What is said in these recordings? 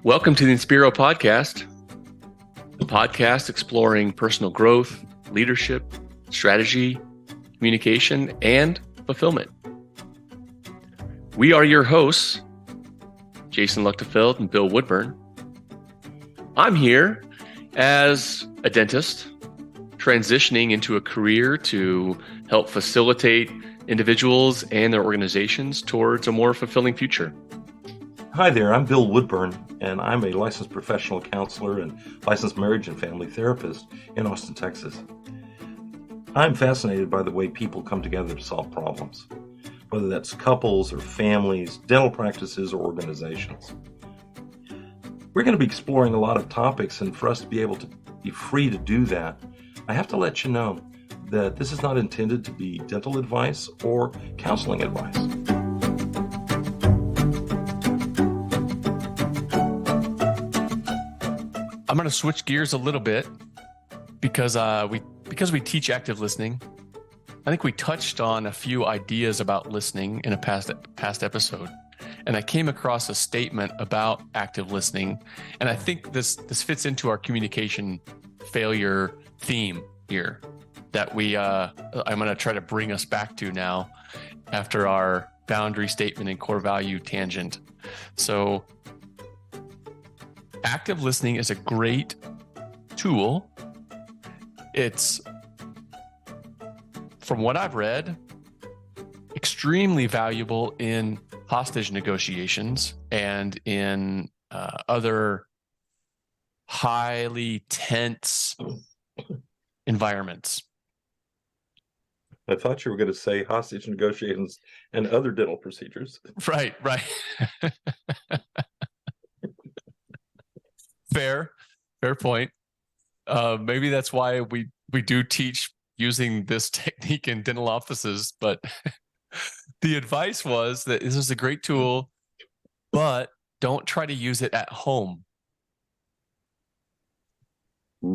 Welcome to the Inspiro Podcast, a podcast exploring personal growth, leadership, strategy, communication, and fulfillment. We are your hosts, Jason Luchtefeld and Bill Woodburn. I'm here as a dentist, transitioning into a career to help facilitate individuals and their organizations towards a more fulfilling future. Hi there, I'm Bill Woodburn, and I'm a licensed professional counselor and licensed marriage and family therapist in Austin, Texas. I'm fascinated by the way people come together to solve problems, whether that's couples or families, dental practices, or organizations. We're going to be exploring a lot of topics, and for us to be able to be free to do that, I have to let you know that this is not intended to be dental advice or counseling advice. I'm going to switch gears a little bit because we teach active listening. I think we touched on a few ideas about listening in a past episode, and I came across a statement about active listening, and I think this fits into our communication failure theme here that I'm going to try to bring us back to now after our boundary statement and core value tangent. So active listening is a great tool. It's, from what I've read, extremely valuable in hostage negotiations and in other highly tense environments. I thought you were going to say hostage negotiations and other dental procedures. Right. Fair point. Maybe that's why we do teach using this technique in dental offices, but the advice was that this is a great tool, but don't try to use it at home.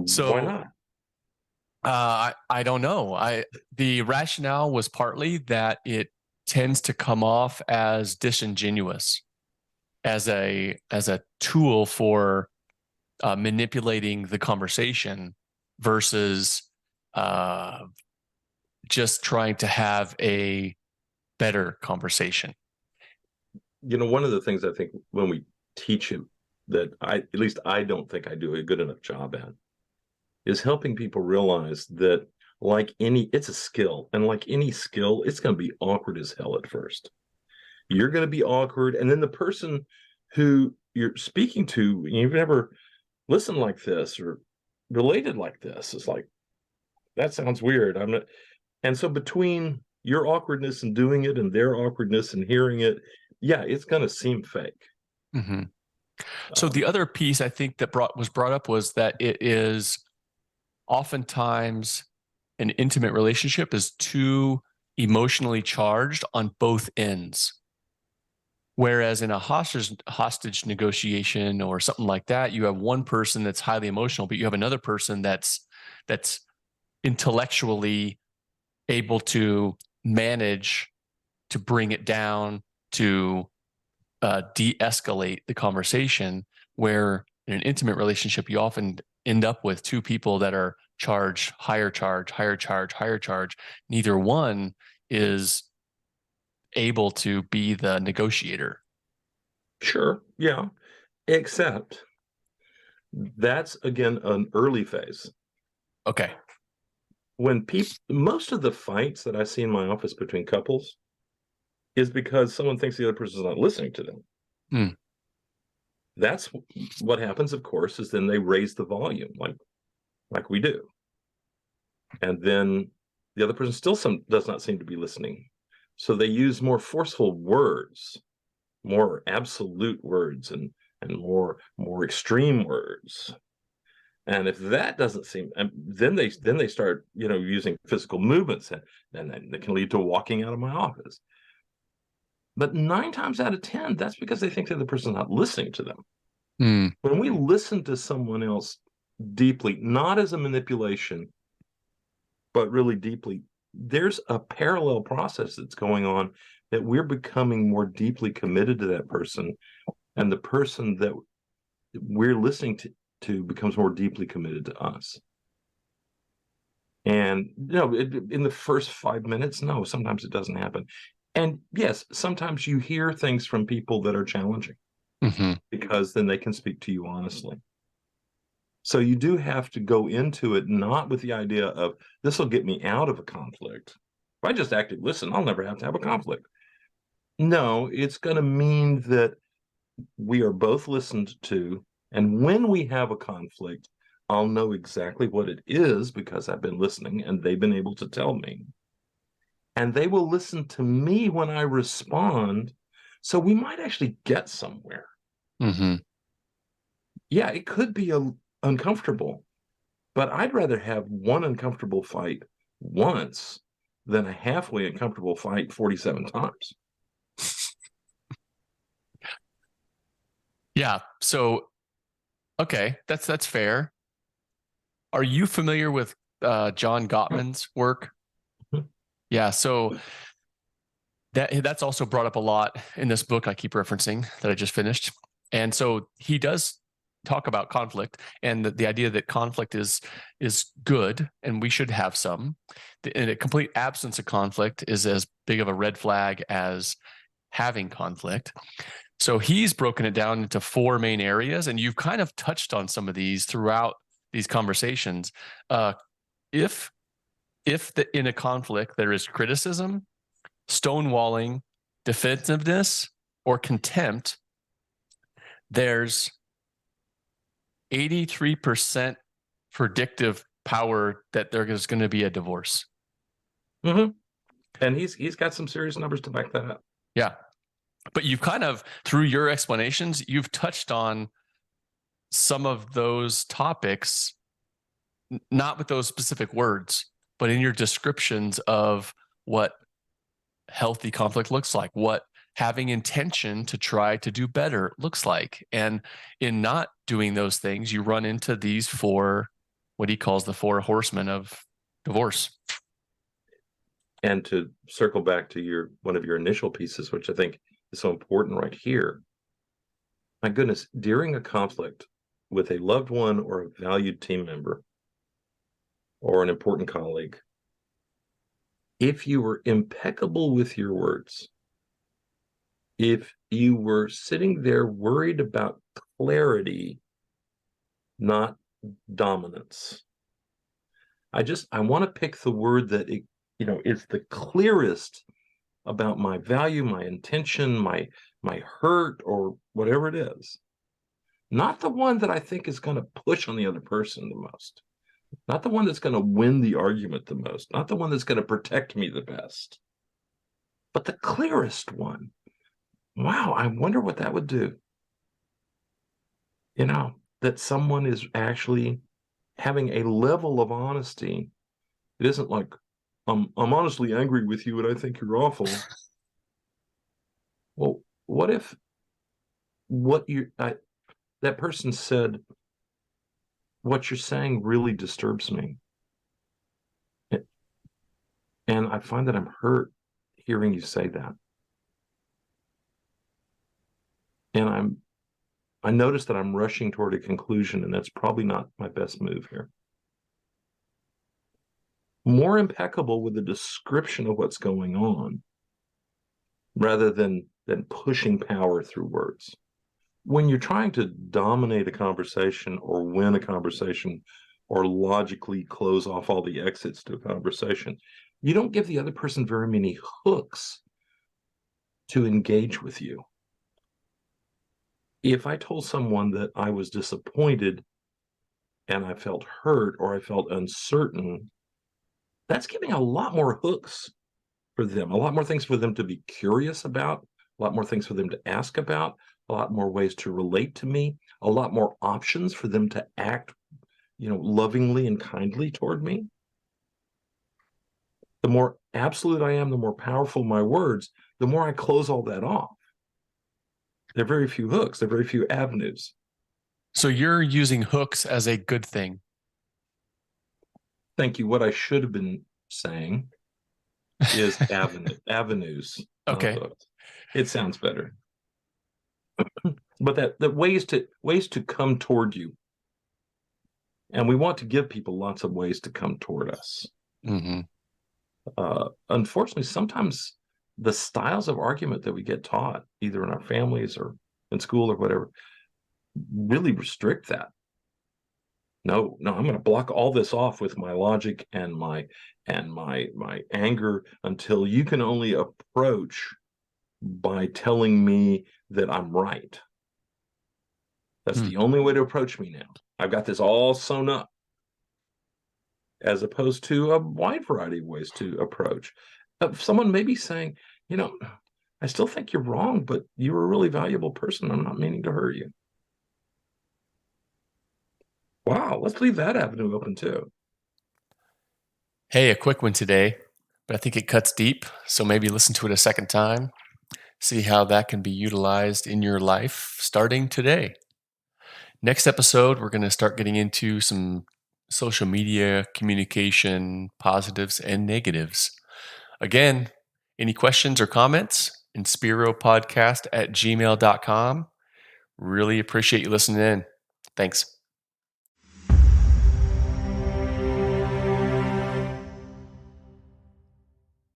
So why not? I don't know. The rationale was partly that it tends to come off as disingenuous, as a tool for manipulating the conversation versus just trying to have a better conversation. You know, one of the things I think when we teach it that at least I don't think I do a good enough job at is helping people realize that it's a skill, and like any skill, it's going to be awkward as hell at first. You're going to be awkward, and then the person who you're speaking to, you've never listened like this or related like this, is like, that sounds weird. And so between your awkwardness and doing it and their awkwardness and hearing it, yeah, it's going to seem fake. Mm-hmm. So the other piece I think that was brought up was that it is oftentimes an intimate relationship is too emotionally charged on both ends. Whereas in a hostage negotiation or something like that, you have one person that's highly emotional, but you have another person that's intellectually able to manage to bring it down, to de-escalate the conversation, where in an intimate relationship, you often end up with two people that are higher charge. Neither one is able to be the negotiator. Sure, yeah. Except that's, again, an early phase. Okay. When most of the fights that I see in my office between couples is because someone thinks the other person's not listening to them. That's what happens, of course, is then they raise the volume like we do. And then the other person still does not seem to be listening. So they use more forceful words, more absolute words, and more extreme words. And if that doesn't seem, then they start, using physical movements, and that can lead to walking out of my office. But 9 times out of 10, that's because they think the other person's not listening to them. When we listen to someone else deeply, not as a manipulation, but really deeply, there's a parallel process that's going on, that we're becoming more deeply committed to that person, and the person that we're listening to becomes more deeply committed to us. And in the first 5 minutes, no, sometimes it doesn't happen. And yes, sometimes you hear things from people that are challenging, because then they can speak to you honestly. So you do have to go into it not with the idea of, this will get me out of a conflict. If I just actively listen, I'll never have to have a conflict. No, it's going to mean that we are both listened to. And when we have a conflict, I'll know exactly what it is because I've been listening and they've been able to tell me. And they will listen to me when I respond. So we might actually get somewhere. Yeah, it could be uncomfortable, but I'd rather have one uncomfortable fight once than a halfway uncomfortable fight 47 times. Yeah. So, okay, that's fair. Are you familiar with John Gottman's work? Yeah. So that's also brought up a lot in this book I keep referencing that I just finished. And so he does talk about conflict and the idea that conflict is good and we should have some. And a complete absence of conflict is as big of a red flag as having conflict. So he's broken it down into 4 main areas, and you've kind of touched on some of these throughout these conversations. If in a conflict there is criticism, stonewalling, defensiveness, or contempt, there's 83% predictive power that there is going to be a divorce. And he's got some serious numbers to back that up. Yeah. But you've kind of, through your explanations, you've touched on some of those topics, not with those specific words, but in your descriptions of what healthy conflict looks like, what having intention to try to do better looks like. And in not doing those things, you run into these 4, what he calls the 4 horsemen of divorce. And to circle back to one of your initial pieces, which I think is so important right here. My goodness, during a conflict with a loved one or a valued team member or an important colleague, if you were impeccable with your words, if you were sitting there worried about clarity, not dominance, I want to pick the word that is the clearest about my value, my intention, my hurt, or whatever it is. Not the one that I think is going to push on the other person the most. Not the one that's going to win the argument the most. Not the one that's going to protect me the best. But the clearest one. Wow, I wonder what that would do. That someone is actually having a level of honesty. It isn't like, I'm honestly angry with you and I think you're awful. Well, what if that person said, what you're saying really disturbs me. And I find that I'm hurt hearing you say that. And I notice that I'm rushing toward a conclusion, and that's probably not my best move here. More impeccable with the description of what's going on rather than pushing power through words. When you're trying to dominate a conversation or win a conversation or logically close off all the exits to a conversation, you don't give the other person very many hooks to engage with you. If I told someone that I was disappointed and I felt hurt or I felt uncertain, that's giving a lot more hooks for them, a lot more things for them to be curious about, a lot more things for them to ask about, a lot more ways to relate to me, a lot more options for them to act, lovingly and kindly toward me. The more absolute I am, the more powerful my words, the more I close all that off. There are very few hooks. There are very few avenues. So you're using hooks as a good thing. Thank you. What I should have been saying is avenues. Okay. It sounds better. but that ways to come toward you. And we want to give people lots of ways to come toward us. Mm-hmm. Unfortunately, sometimes the styles of argument that we get taught, either in our families or in school or whatever, really restrict that. No, I'm going to block all this off with my logic and my anger until you can only approach by telling me that I'm right. That's the only way to approach me now. I've got this all sewn up, as opposed to a wide variety of ways to approach. Someone may be saying, I still think you're wrong, but you're a really valuable person. I'm not meaning to hurt you. Wow, let's leave that avenue open too. Hey, a quick one today, but I think it cuts deep. So maybe listen to it a second time. See how that can be utilized in your life starting today. Next episode, we're going to start getting into some social media communication positives and negatives. Again, any questions or comments? InspiroPodcast@gmail.com. Really appreciate you listening in. Thanks.